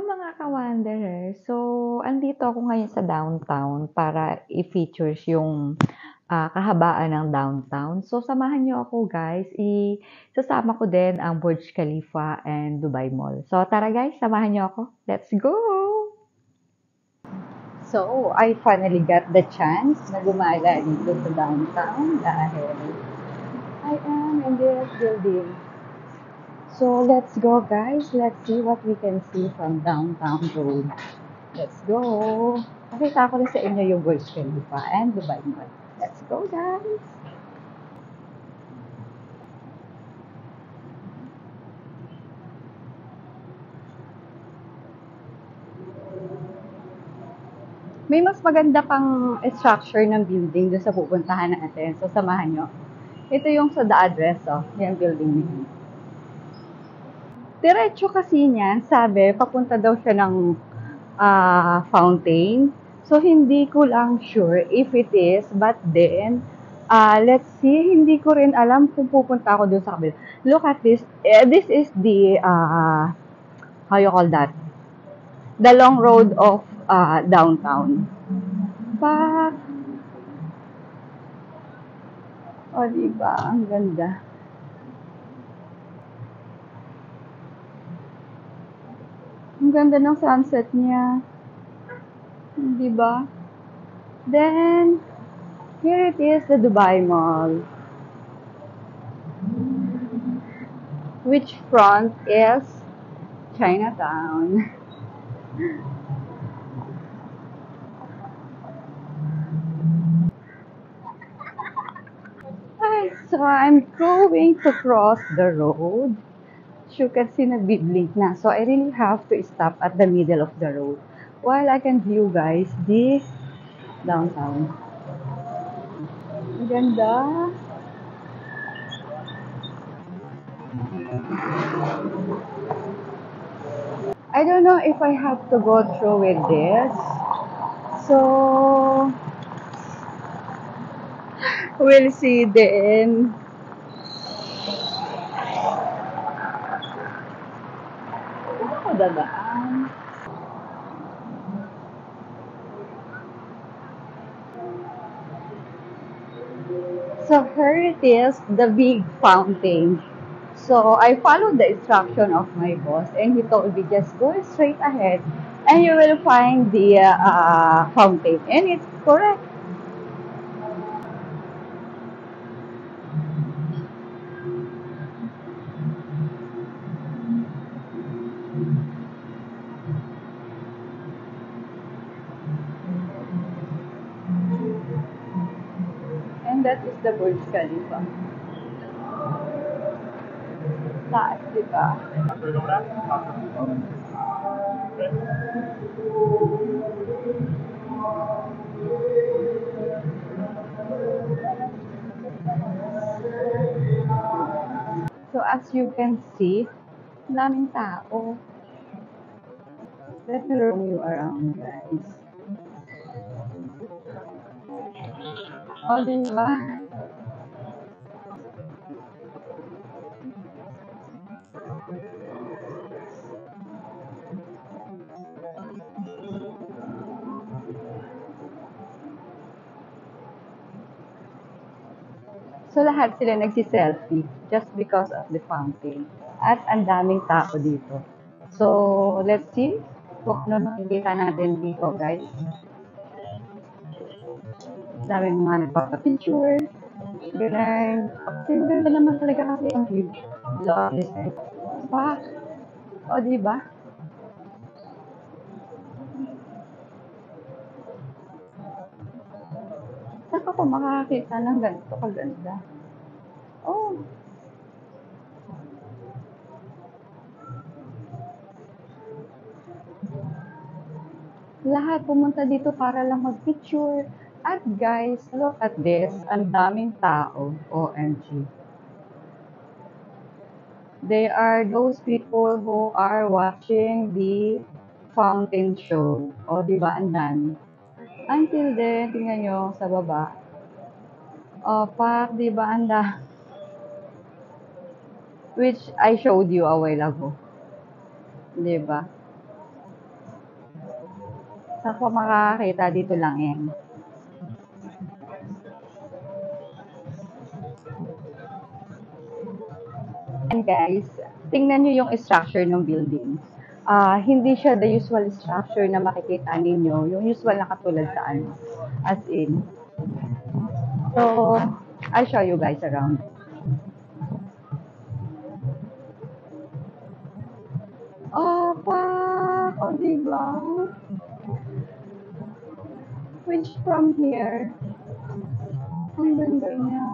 Mga ka-wanderer. So, andito ako ngayon sa downtown para i-features yung kahabaan ng downtown. So, samahan niyo ako guys. Sasama ko din ang Burj Khalifa and Dubai Mall. So, tara guys, samahan niyo ako. Let's go! So, I finally got the chance na gumala dito sa downtown dahil I am in this building. So, let's go guys. Let's see what we can see from downtown road. Let's go! Pakita ko rin sa inyo yung Burj Khalifa and Dubai Mall. Let's go, guys! May mas maganda pang structure ng building doon sa pupuntahan natin. So, samahan nyo. Ito yung sa the address, oh. Yung building niya. Diretso kasi niyan, sabi, papunta daw siya ng fountain. So, hindi ko lang sure if it is, but then, let's see, hindi ko rin alam kung pupunta ako doon sa kabila. Look at this. This is the, how you call that? The long road of downtown. Pak! O, diba? Ang ganda. Ang ganda ng sunset niya. Diba? Then, here it is, the Dubai Mall. Which front is Chinatown. So, I'm going to cross the road. As you can see, nagbi-blink na. So, I really have to stop at the middle of the road while I can view, guys, the downtown. Ang ganda. I don't know if I have to go through with this. So, we'll see then. Ako dadaan. So, here it is, the big fountain. So, I followed the instruction of my boss and he told me just go straight ahead and you will find the fountain. And it's correct. And that is the Burj Khalifa. Taas, di ba? So, as you can see, daming tao. Let me roam you around, guys. O, di ba? So, lahat sila nagsi-selfie just because of the fountain. At ang daming tao dito. So, let's see kung ano makikita natin dito, guys. Daming mga nagpapapicture. Ganun. Kasi ganda naman talaga kasi ang view. Love this place. Pak! O, diba? Saan ka pa makakakita ng ganito kaganda? Oh, lahat pumunta dito para lang mag-picture. At guys, look at this. Ang daming tao. OMG. They are those people who are watching the fountain show. O, di ba? Ang dami. Until then, tingnan nyo sa baba. O, pak, di ba? Ang dami. Which I showed you a while ago. Di ba? Saan ko makakakita? Dito lang yan. And guys, tingnan nyo yung structure ng building. Hindi siya the usual structure na makikita ninyo. Yung usual na katulad sa ano. As in. So, I'll show you guys around. Pak! O, diba? Which from here, ang ganda niya.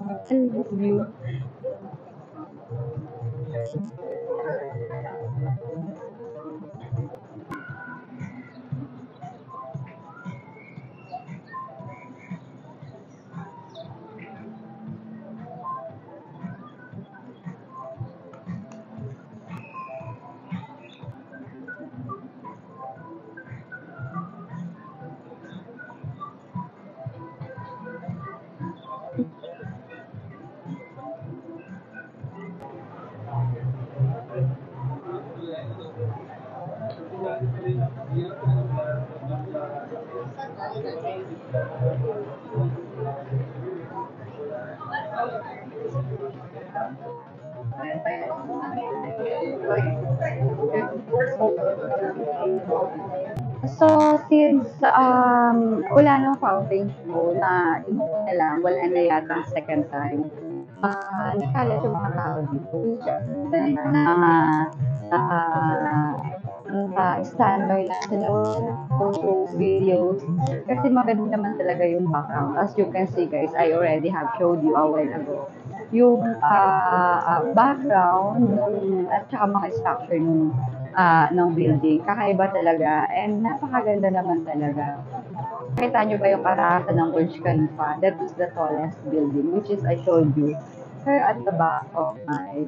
I love you. So, since wala nang fountain show na yung una lang, wala na yata ang second time, nakalat yung mga tao dito. Standby lang sila photos, videos. Kasi maganda naman talaga yung background. As you can see guys, I already have showed you a while ago. Yung background at saka mga structure ng building. Kakaiba talaga. And napakaganda naman talaga. Nakita nyo ba yung karakasan ng Burj Khalifa? That is the tallest building, which is I showed you. Here at the back of my,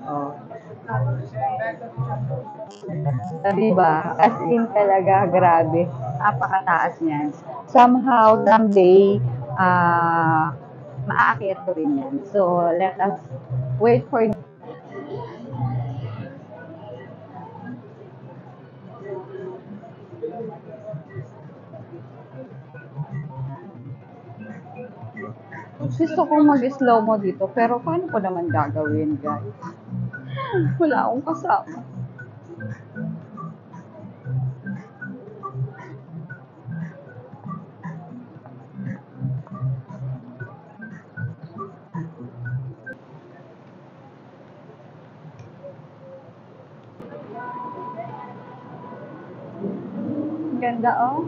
diba? As in talaga, grabe. Napakataas niyan. Somehow, someday, maaakyat ko rin yan. So, let us wait for. Gusto kong mag-slow mo dito, pero paano ko naman gagawin, guys? Wala akong kasama. Ganda, oh.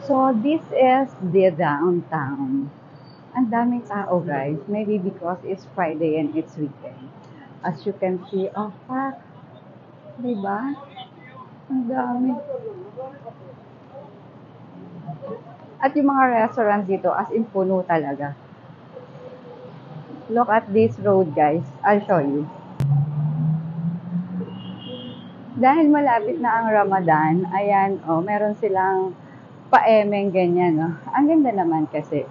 So, this is the downtown. Ang daming tao, guys. Maybe because it's Friday and it's weekend. As you can see, oh, fuck. Diba? Ang dami. At yung mga restaurants dito, as in puno talaga. Look at this road, guys. I'll show you. Dahil malapit na ang Ramadan, ayan, oh, meron silang paemeng ganyan, oh. Ang ganda naman kasi.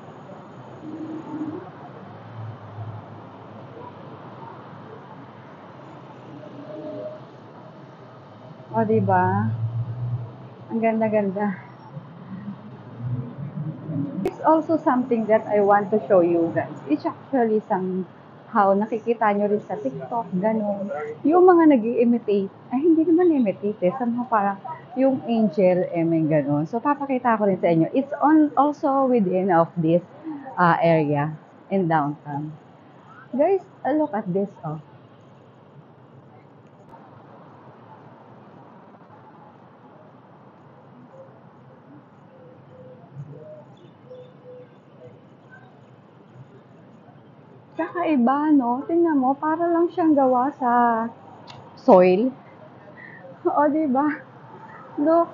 O, diba? Ang ganda-ganda. It's also something that I want to show you guys. It's actually somehow, nakikita nyo rin sa TikTok, gano'n. Yung mga nag-imitate, ay hindi naman imitate eh. Somehow parang yung angel, emeng gano'n. So, papakita ko rin sa inyo. It's also within of this area in downtown. Guys, look at this, oh. Kakaiba, no? Tingnan mo, para lang siyang gawa sa soil. O, diba? Look.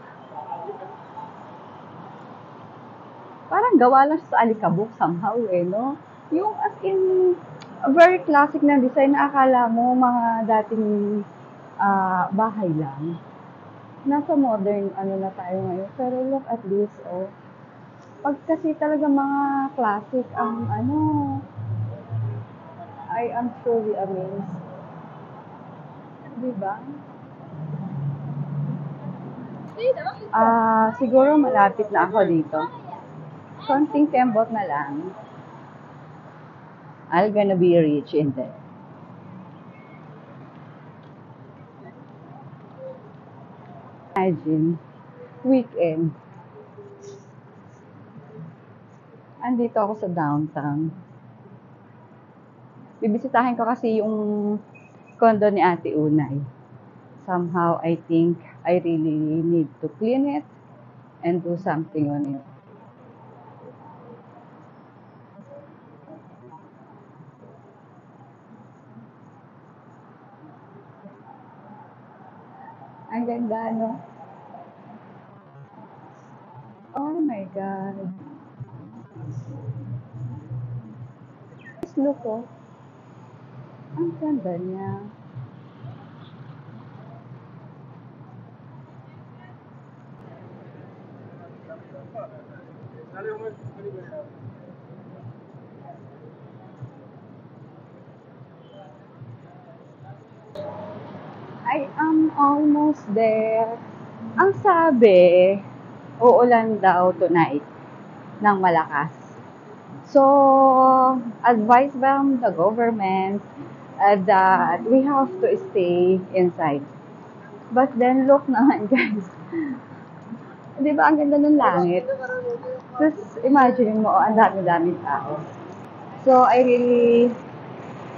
Parang gawa lang sa alikabok somehow, eh, no? Yung as in, very classic na design na akala mo mga dating bahay lang. Nasa modern ano na tayo ngayon. Pero look at this, oh. Pag kasi talaga mga classic ang ano, I am truly amazed. Di ba? Siguro malapit na ako dito. Konting kembot na lang. I'm gonna be rich in there. Imagine, weekend. Andito ako sa downtown. Bibisitahin ko kasi yung condo ni Ate Unay. Somehow, I think I really need to clean it and do something on it. Ang ganda, no? Oh my God. Just look, oh. Ang ganda niya. I am almost there. Ang sabi, uulan daw tonight ng malakas. So, advice from the government that we have to stay inside. But then, look naman guys. Di ba ang ganda ng langit? Tapos, imagine mo, ang dami-daming tao. So, I really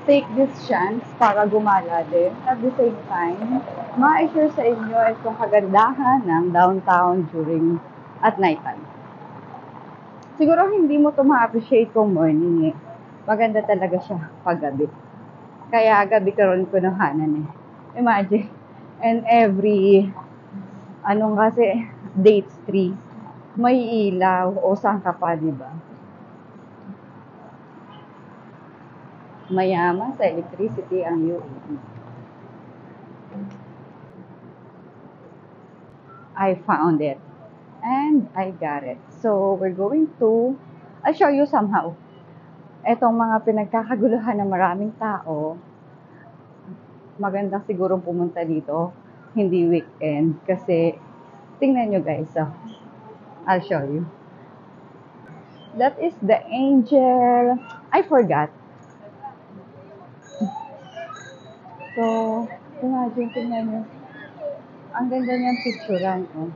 take this chance para gumala din. At the same time, ma-share sa inyo itong kagandahan ng downtown during at night time. Siguro hindi mo to ma-appreciate kung morning eh. Maganda talaga siya pag gabi. Kaya gabi karon ko nahanan eh. Imagine. And every, anong kasi, date 3, may ilaw o saan ka pa, di ba? Mayaman sa electricity ang UAE. I found it. And I got it. So, we're going to, I'll show you somehow. Etong mga pinagkakaguluhan ng maraming tao, maganda siguro pumunta dito, hindi weekend. Kasi, tingnan nyo guys, I'll show you. That is the angel. I forgot. So, imagine, tingnan nyo. Ang ganda niyang picturean, oh.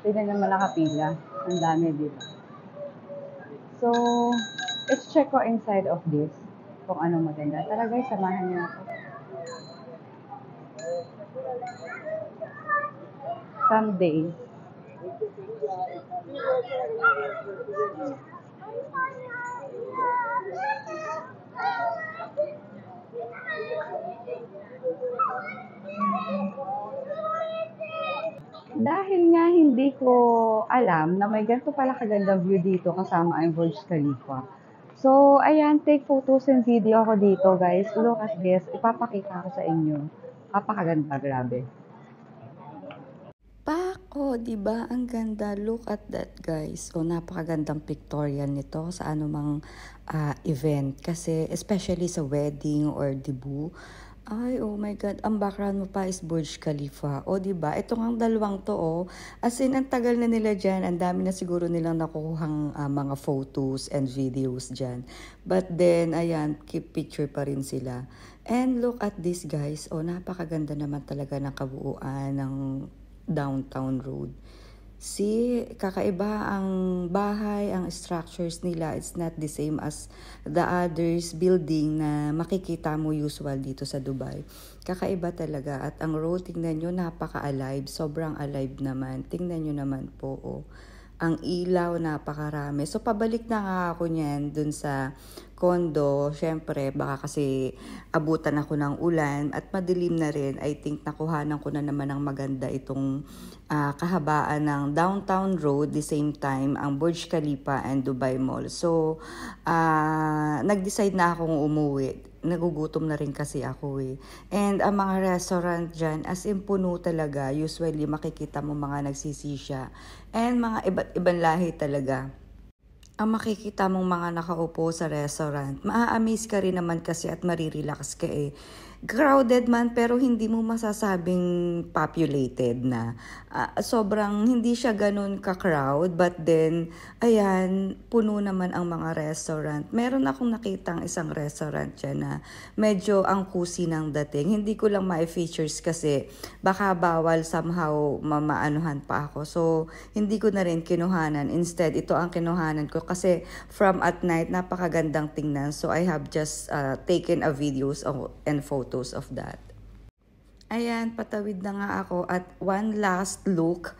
Tingnan naman nakapila. Ang dami, di ba? So, let's check ko inside of this kung anong maganda. Tara guys, samahan niyo ako. Someday. Dahil nga hindi ko alam na may ganito pala kagandang view dito kasama ang Burj Khalifa. So, ayan, take photos and video ako dito, guys. Look at this. Ipapakita ko sa inyo. Kapakaganda, grabe. Pako, 'di ba? Ang ganda. Look at that, guys. O napakagandang pictorial nito sa anumang event kasi especially sa wedding or debut. Ay, oh my God, ang background mo pa is Burj Khalifa. O, diba? Ito ang dalawang to, oh. As in, ang tagal na nila dyan. Ang dami na siguro nilang nakukuhang mga photos and videos dyan. But then, ayan, keep picture pa rin sila. And look at this, guys. O, napakaganda naman talaga ng kabuuan ng downtown road. See, kakaiba ang bahay, ang structures nila. It's not the same as the others building na makikita mo usual dito sa Dubai. Kakaiba talaga. At ang road, tingnan nyo, napaka-alive. Sobrang alive naman. Tingnan nyo naman po, oh. Ang ilaw, napakarami. So, pabalik na nga ako niyan dun sa condo. Siyempre, baka kasi abutan ako ng ulan at madilim na rin. I think nakuhanan ko na naman ng maganda itong kahabaan ng downtown road, the same time, ang Burj Khalifa and Dubai Mall. So, nag-decide na akong umuwi. nagugutom na rin kasi ako eh. And ang mga restaurant dyan, as in puno talaga. Usually makikita mo mga nagsisisya. And mga iba't ibang lahi talaga ang makikita mong mga nakaupo sa restaurant. Maa-amaze ka rin naman kasi at marirelax ka eh. Crowded man pero hindi mo masasabing populated na. Sobrang hindi siya ganun ka-crowd but then, ayan, puno naman ang mga restaurant. Meron akong nakitang isang restaurant dyan na medyo ang kusi ng dating. Hindi ko lang ma-features kasi baka bawal somehow mamaanuhan pa ako. So, hindi ko na rin kinuhanan. Instead, ito ang kinuhanan ko kasi from at night, napakagandang tingnan. So, I have just taken a videos and photos of that. Ayan, patawid na nga ako at one last look,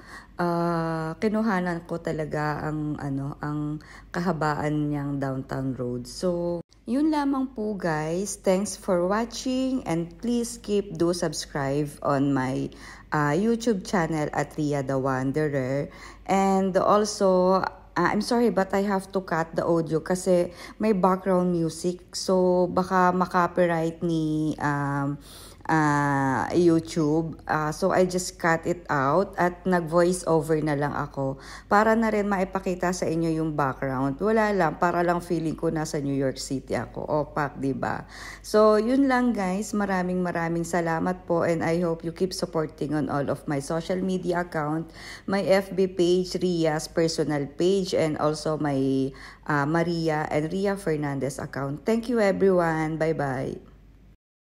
kinuhanan ko talaga ang kahabaan niyang downtown road. So, yun lamang po guys. Thanks for watching and please do subscribe on my YouTube channel at Ria the Wanderer. And also, I'm sorry but I have to cut the audio kasi may background music. So, baka makopyright ni YouTube. So, I just cut it out at nag-voice over na lang ako para na rin maipakita sa inyo yung background. Wala lang, para lang feeling ko nasa New York City ako. Opak, diba? So, yun lang guys. Maraming salamat po and I hope you keep supporting on all of my social media account, my FB page, Ria's personal page, and also my Maria and Ria Fernandez account. Thank you everyone. Bye-bye.